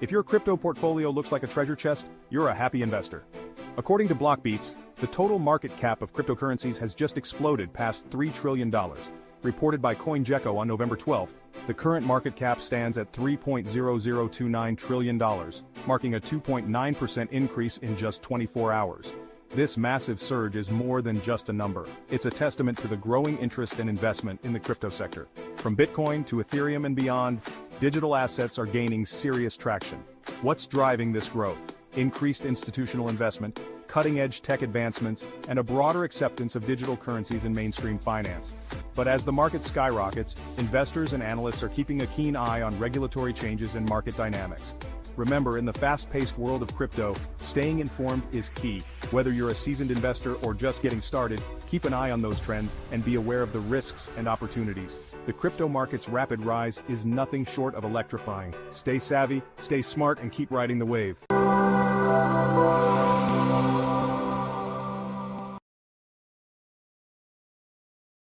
If your crypto portfolio looks like a treasure chest, you're a happy investor. According to Blockbeats, the total market cap of cryptocurrencies has just exploded past $3 trillion. Reported by CoinGecko on November 12, the current market cap stands at $3.0029 trillion, marking a 2.9% increase in just 24 hours. This massive surge is more than just a number. It's a testament to the growing interest and investment in the crypto sector. From Bitcoin to Ethereum and beyond, digital assets are gaining serious traction. What's driving this growth? Increased institutional investment, cutting-edge tech advancements, and a broader acceptance of digital currencies in mainstream finance. But as the market skyrockets, investors and analysts are keeping a keen eye on regulatory changes and market dynamics. Remember, in the fast-paced world of crypto, staying informed is key. Whether you're a seasoned investor or just getting started, keep an eye on those trends and be aware of the risks and opportunities. The crypto market's rapid rise is nothing short of electrifying. Stay savvy, stay smart, and keep riding the wave.